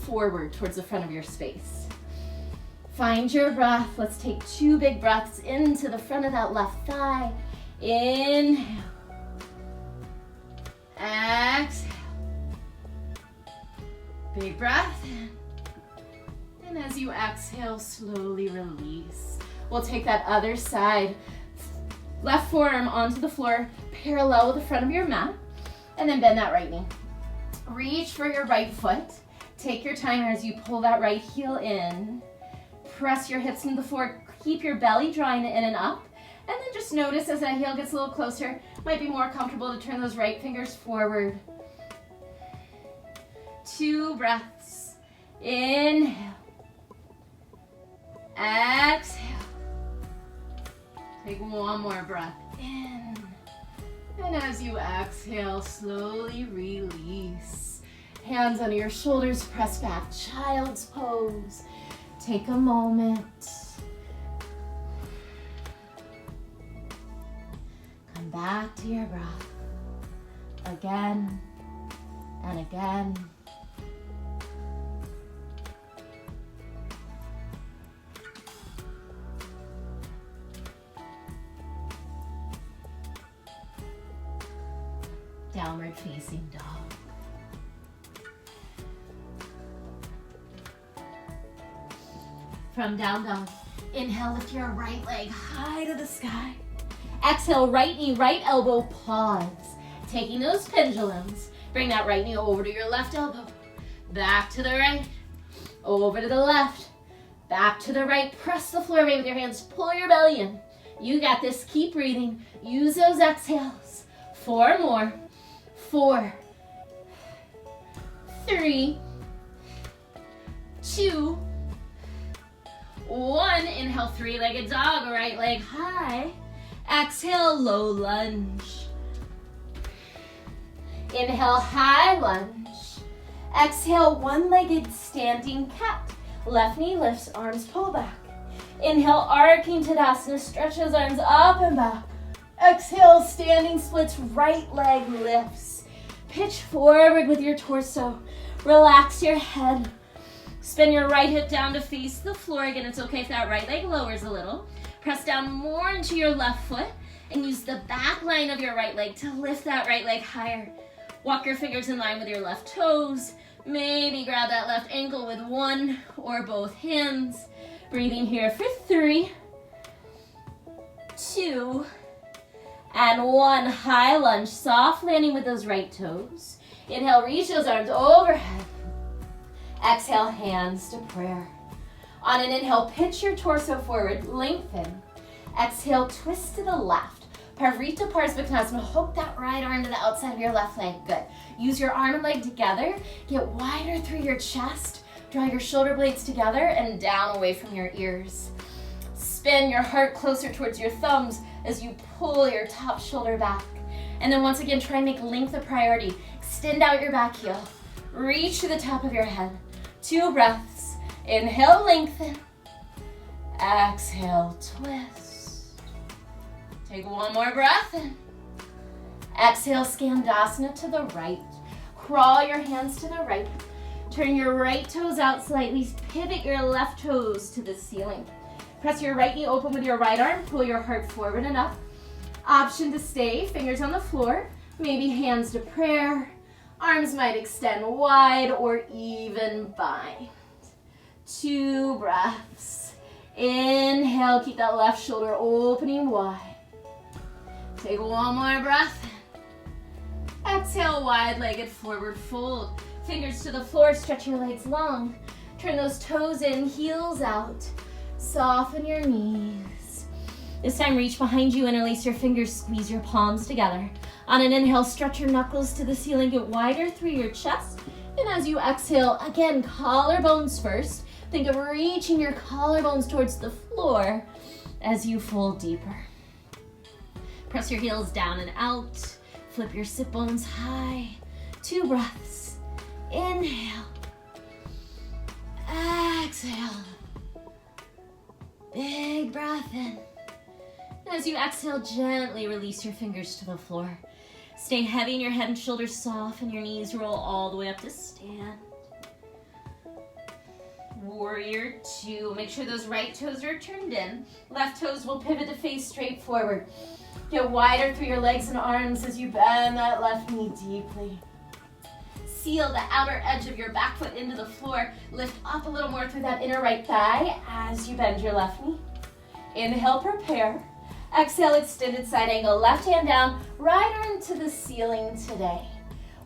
forward towards the front of your space. Find your breath. Let's take 2 big breaths into the front of that left thigh. Inhale. Exhale. Big breath in. And as you exhale, slowly release. We'll take that other side. Left forearm onto the floor, parallel with the front of your mat. And then bend that right knee. Reach for your right foot. Take your time as you pull that right heel in. Press your hips into the floor. Keep your belly drawing in and up. And then just notice as that heel gets a little closer, might be more comfortable to turn those right fingers forward. 2 breaths. Inhale. Exhale. Take 1 more breath in. And as you exhale, slowly release. Hands under your shoulders, press back, child's pose. Take a moment. Come back to your breath. Again and again. Downward facing dog. From down dog, inhale, lift your right leg high to the sky. Exhale, right knee, right elbow, pause. Taking those pendulums, bring that right knee over to your left elbow. Back to the right, over to the left, back to the right. Press the floor away with your hands, pull your belly in. You got this, keep breathing. Use those exhales. 4 more. 4, 3, 2, 1. Inhale, 3-legged dog, right leg high. Exhale, low lunge. Inhale, high lunge. Exhale, 1-legged standing cat. Left knee lifts, arms pull back. Inhale, arcing Tadasana, stretch those arms up and back. Exhale, standing splits, right leg lifts. Pitch forward with your torso. Relax your head. Spin your right hip down to face the floor. Again, it's okay if that right leg lowers a little. Press down more into your left foot and use the back line of your right leg to lift that right leg higher. Walk your fingers in line with your left toes. Maybe grab that left ankle with 1 or both hands. Breathing here for 3, 2, and 1. High lunge, soft landing with those right toes. Inhale, reach those arms overhead. Exhale, hands to prayer. On an inhale, pitch your torso forward, lengthen. Exhale, twist to the left. Parvrita Parsvasana, hook that right arm to the outside of your left leg. Good. Use your arm and leg together. Get wider through your chest. Draw your shoulder blades together and down away from your ears. Spin your heart closer towards your thumbs as you pull your top shoulder back. And then once again, try and make length a priority. Extend out your back heel. Reach to the top of your head. 2 breaths. Inhale, lengthen. Exhale, twist. Take 1 more breath in. Exhale, Skandasana to the right. Crawl your hands to the right. Turn your right toes out slightly. Pivot your left toes to the ceiling. Press your right knee open with your right arm. Pull your heart forward and up. Option to stay, fingers on the floor. Maybe hands to prayer. Arms might extend wide or even bind. 2 breaths. Inhale, keep that left shoulder opening wide. Take 1 more breath. Exhale, wide-legged forward fold. Fingers to the floor, stretch your legs long. Turn those toes in, heels out. Soften your knees. This time, reach behind you, interlace your fingers, squeeze your palms together. On an inhale, stretch your knuckles to the ceiling, get wider through your chest. And as you exhale, again, collarbones first. Think of reaching your collarbones towards the floor as you fold deeper. Press your heels down and out. Flip your sit bones high. 2 breaths. Inhale. Exhale. Big breath in. As you exhale, gently release your fingers to the floor. Stay heavy in your head and shoulders, soften your knees, roll all the way up to stand. Warrior 2. Make sure those right toes are turned in. Left toes will pivot to face straight forward. Get wider through your legs and arms as you bend that left knee deeply. Seal the outer edge of your back foot into the floor. Lift up a little more through that inner right thigh as you bend your left knee. Inhale, prepare. Exhale, extended side angle. Left hand down, right arm to the ceiling today.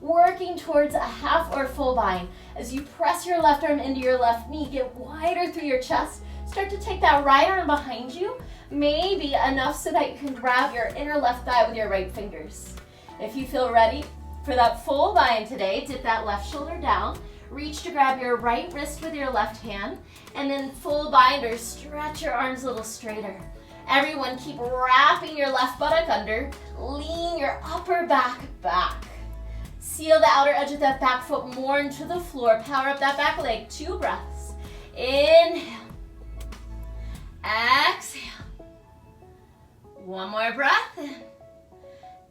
Working towards a half or full bind. As you press your left arm into your left knee, get wider through your chest. Start to take that right arm behind you, maybe enough so that you can grab your inner left thigh with your right fingers. If you feel ready for that full bind today, dip that left shoulder down, reach to grab your right wrist with your left hand, and then full binder, stretch your arms a little straighter. Everyone, keep wrapping your left buttock under, lean your upper back back. Seal the outer edge of that back foot more into the floor. Power up that back leg. 2 breaths. Inhale. Exhale. 1 more breath in.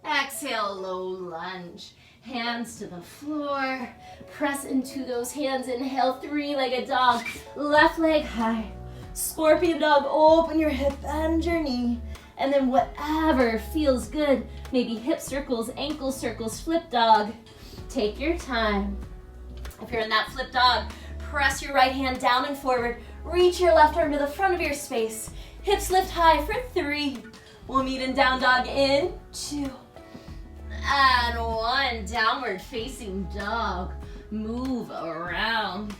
Exhale, low lunge. Hands to the floor. Press into those hands. Inhale, 3-legged dog. Left leg high. Scorpion dog, open your hip, bend your knee. And then whatever feels good. Maybe hip circles, ankle circles, flip dog. Take your time. If you're in that flip dog, press your right hand down and forward. Reach your left arm to the front of your space. Hips lift high for 3. We'll meet in down dog in 2. And 1. Downward facing dog. Move around.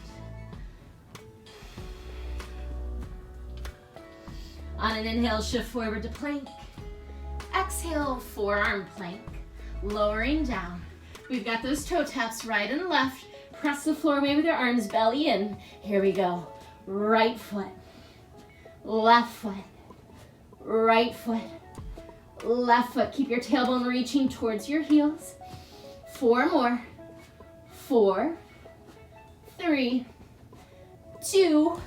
On an inhale, shift forward to plank. Exhale, forearm plank. Lowering down. We've got those toe taps right and left. Press the floor away with your arms, belly in. Here we go. Right foot, left foot, right foot, left foot. Keep your tailbone reaching towards your heels. 4 more. 4, 3, 2.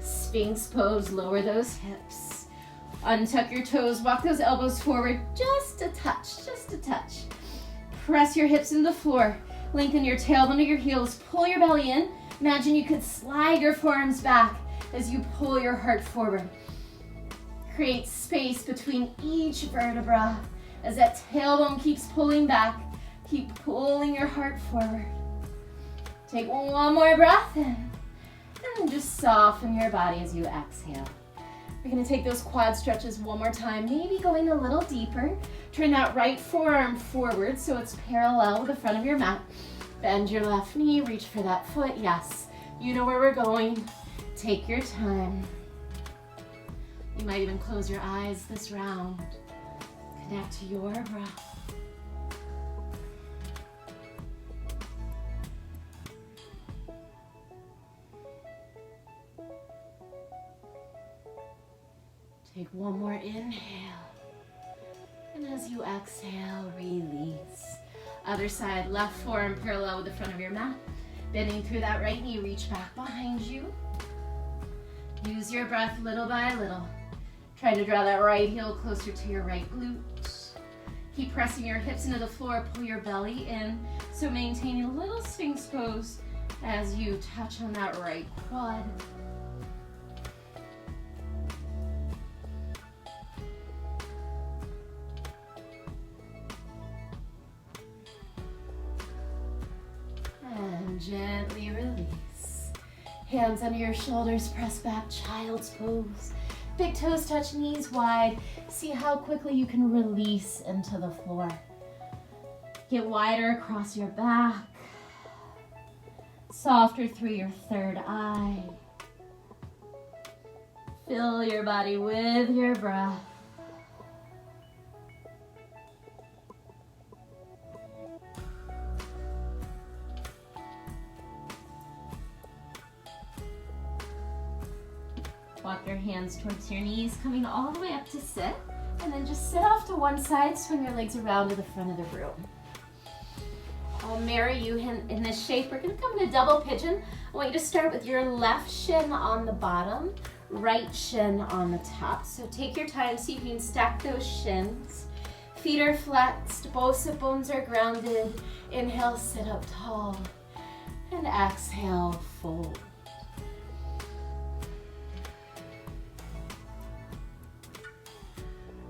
Sphinx pose, lower those hips. Untuck your toes, walk those elbows forward just a touch, just a touch. Press your hips into the floor. Lengthen your tailbone to your heels. Pull your belly in. Imagine you could slide your forearms back as you pull your heart forward. Create space between each vertebra as that tailbone keeps pulling back. Keep pulling your heart forward. Take 1 more breath in. And then just soften your body as you exhale. We're going to take those quad stretches one more time, maybe going a little deeper. Turn that right forearm forward so it's parallel with the front of your mat. Bend your left knee, reach for that foot. Yes, you know where we're going. Take your time. You might even close your eyes this round. Connect to your breath. Take 1 more inhale. And as you exhale, release. Other side, left forearm parallel with the front of your mat. Bending through that right knee, reach back behind you. Use your breath little by little. Try to draw that right heel closer to your right glute. Keep pressing your hips into the floor, pull your belly in. So maintaining a little Sphinx pose as you touch on that right quad. And gently release. Hands under your shoulders, press back, child's pose. Big toes touch, knees wide. See how quickly you can release into the floor. Get wider across your back. Softer through your third eye. Fill your body with your breath. Walk your hands towards your knees, coming all the way up to sit. And then just sit off to one side, swing your legs around to the front of the room. I'll mirror you in this shape. We're gonna come in a double pigeon. I want you to start with your left shin on the bottom, right shin on the top. So take your time, see if you can stack those shins. Feet are flexed, both sit bones are grounded. Inhale, sit up tall. And exhale, fold.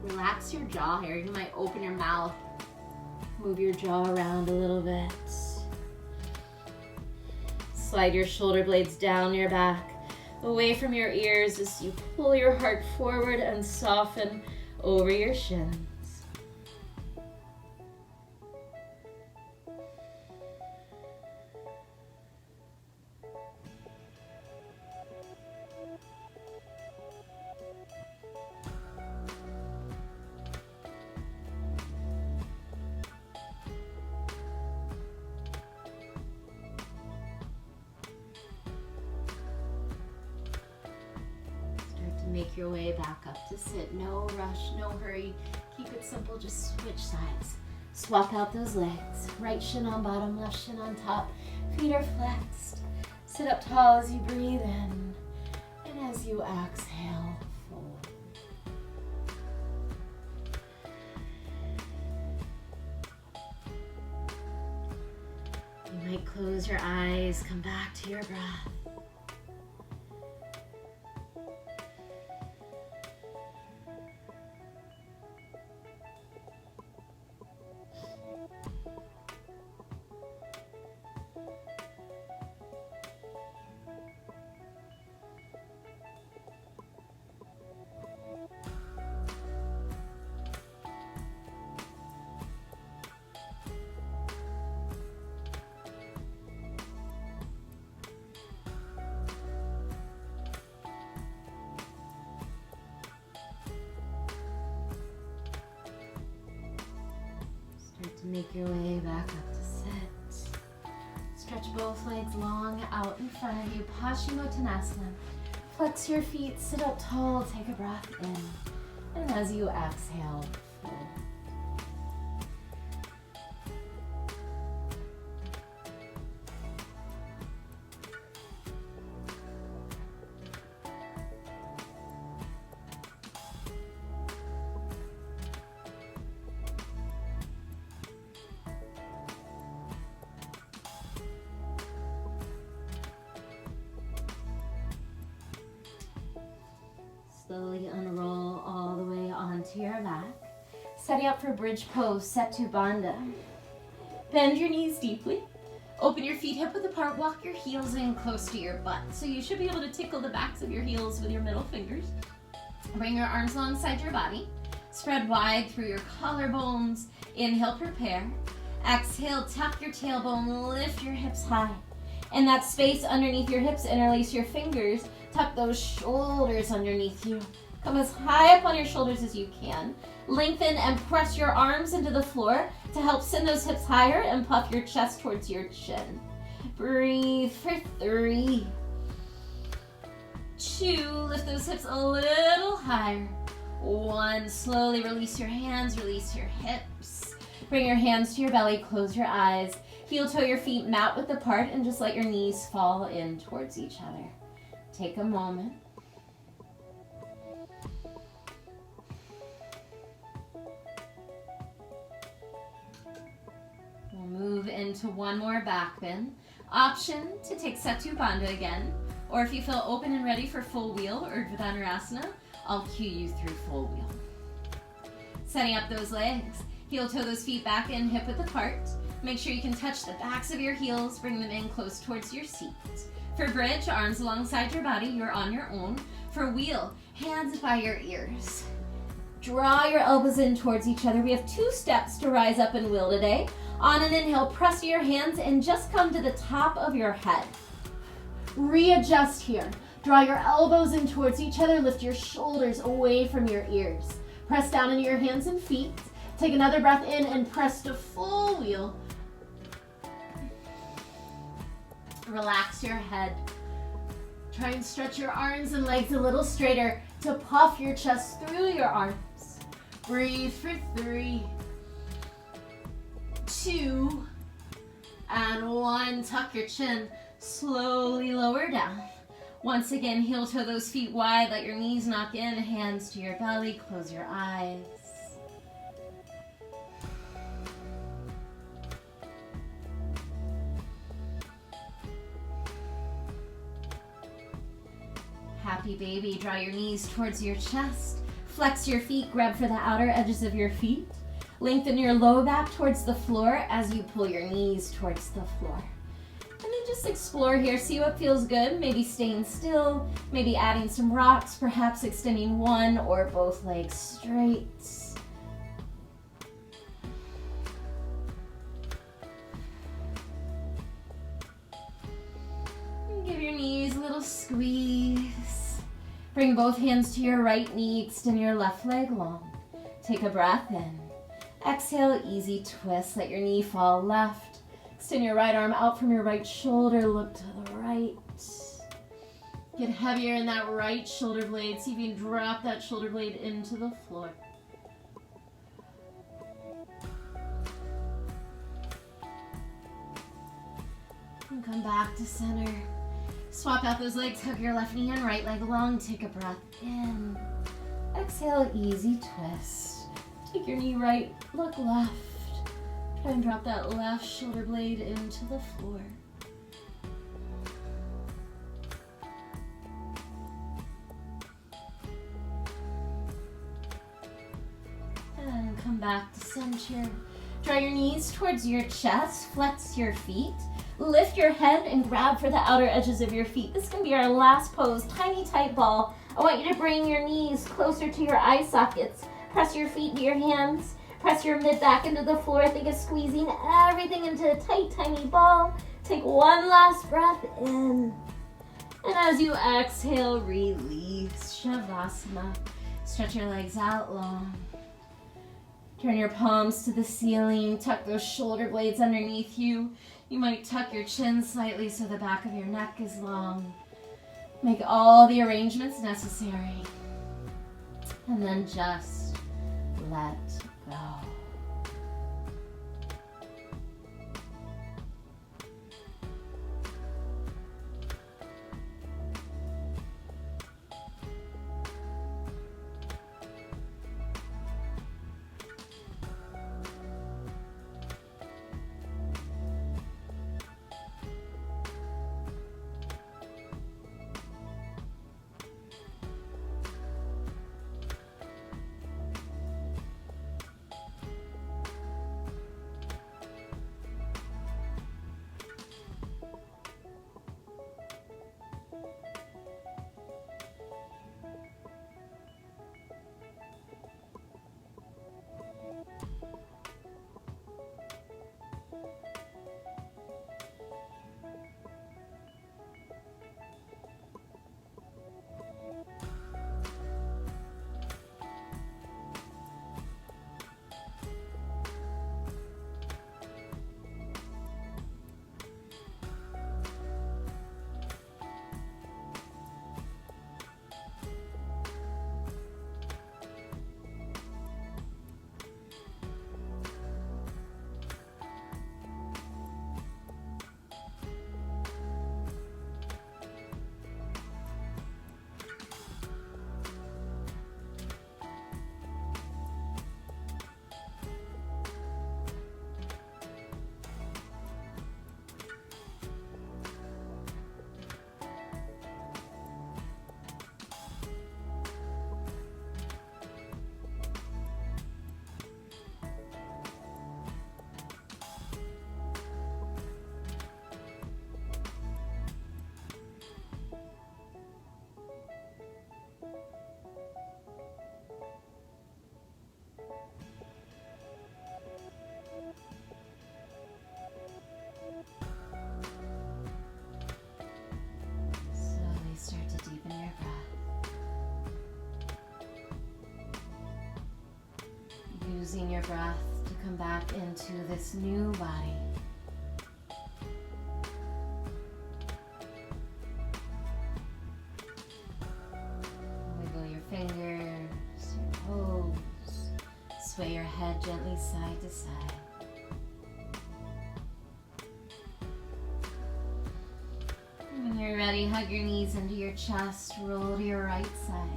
Relax your jaw here. You might open your mouth. Move your jaw around a little bit. Slide your shoulder blades down your back, away from your ears as you pull your heart forward and soften over your shins. Make your way back up to sit. No rush, no hurry. Keep it simple, just switch sides. Swap out those legs. Right shin on bottom, left shin on top. Feet are flexed. Sit up tall as you breathe in. And as you exhale, fold. You might close your eyes, come back to your breath. Make your way back up to sit. Stretch both legs long out in front of you. Paschimottanasana. Flex your feet, sit up tall, take a breath in. And as you exhale, fold. Slowly unroll all the way onto your back. Setting up for bridge pose, Setu Bandha. Bend your knees deeply. Open your feet hip width apart. Walk your heels in close to your butt. So you should be able to tickle the backs of your heels with your middle fingers. Bring your arms alongside your body. Spread wide through your collarbones. Inhale, prepare. Exhale, tuck your tailbone, lift your hips high. In that space underneath your hips, interlace your fingers. Tuck those shoulders underneath you. Come as high up on your shoulders as you can. Lengthen and press your arms into the floor to help send those hips higher and puff your chest towards your chin. Breathe for 3, 2, lift those hips a little higher. 1, slowly release your hands, release your hips. Bring your hands to your belly, close your eyes. Heel toe your feet mat width apart and just let your knees fall in towards each other. Take a moment. We'll move into one more back bend. Option to take Setu Bandha again, or if you feel open and ready for full wheel or Dvanurasana, I'll cue you through full wheel. Setting up those legs, heel toe those feet back in, hip width apart. Make sure you can touch the backs of your heels, bring them in close towards your seat. For bridge, arms alongside your body, you're on your own. For wheel, hands by your ears. Draw your elbows in towards each other. We have 2 steps to rise up and wheel today. On an inhale, press to your hands and just come to the top of your head. Readjust here. Draw your elbows in towards each other. Lift your shoulders away from your ears. Press down into your hands and feet. Take another breath in and press to full wheel. Relax your head. Try and stretch your arms and legs a little straighter to puff your chest through your arms. Breathe for 3, 2, and 1. Tuck your chin. Slowly lower down. Once again, heel toe those feet wide. Let your knees knock in. Hands to your belly. Close your eyes. Happy baby. Draw your knees towards your chest. Flex your feet. Grab for the outer edges of your feet. Lengthen your low back towards the floor as you pull your knees towards the floor. And then just explore here. See what feels good. Maybe staying still. Maybe adding some rocks. Perhaps extending one or both legs straight. And give your knees a little squeeze. Bring both hands to your right knee. Extend your left leg long. Take a breath in. Exhale, easy twist. Let your knee fall left. Extend your right arm out from your right shoulder. Look to the right. Get heavier in that right shoulder blade. See if you can drop that shoulder blade into the floor. And come back to center. Swap out those legs. Hug your left knee and right leg long. Take a breath in. Exhale, easy twist. Take your knee right, look left. Try and drop that left shoulder blade into the floor. And come back to center. Draw your knees towards your chest, flex your feet. Lift your head and grab for the outer edges of your feet. This can be our last pose, tiny tight ball. I want you to bring your knees closer to your eye sockets. Press your feet to your hands. Press your mid back into the floor. Think of squeezing everything into a tight, tiny ball. Take one last breath in. And as you exhale, release. Shavasana. Stretch your legs out long. Turn your palms to the ceiling. Tuck those shoulder blades underneath you. You might tuck your chin slightly so the back of your neck is long. Make all the arrangements necessary. And then just let go. using your breath to come back into this new body. Wiggle your fingers, your toes, sway your head gently side to side. When you're ready, hug your knees into your chest, roll to your right side.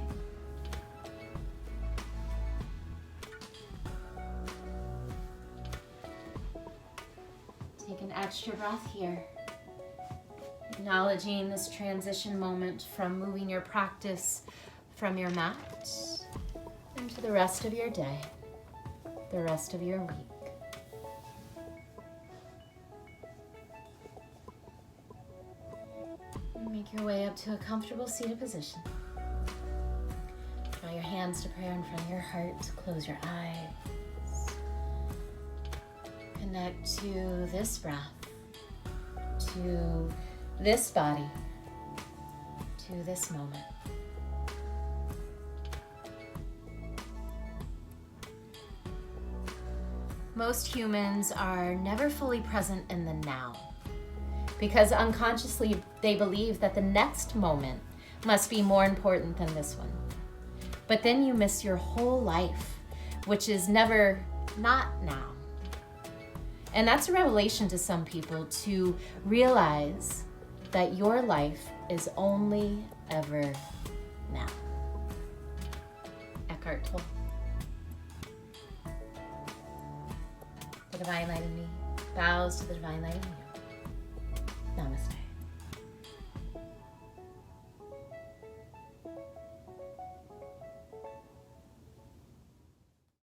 Take an extra breath here, acknowledging this transition moment from moving your practice from your mat into the rest of your day, the rest of your week. Make your way up to a comfortable seated position. Draw your hands to prayer in front of your heart. Close your eyes. Connect to this breath, to this body, to this moment. Most humans are never fully present in the now, because unconsciously they believe that the next moment must be more important than this one. But then you miss your whole life, which is never not now. And that's a revelation to some people, to realize that your life is only ever now. Eckhart Tolle. The divine light in me bows to the divine light in you.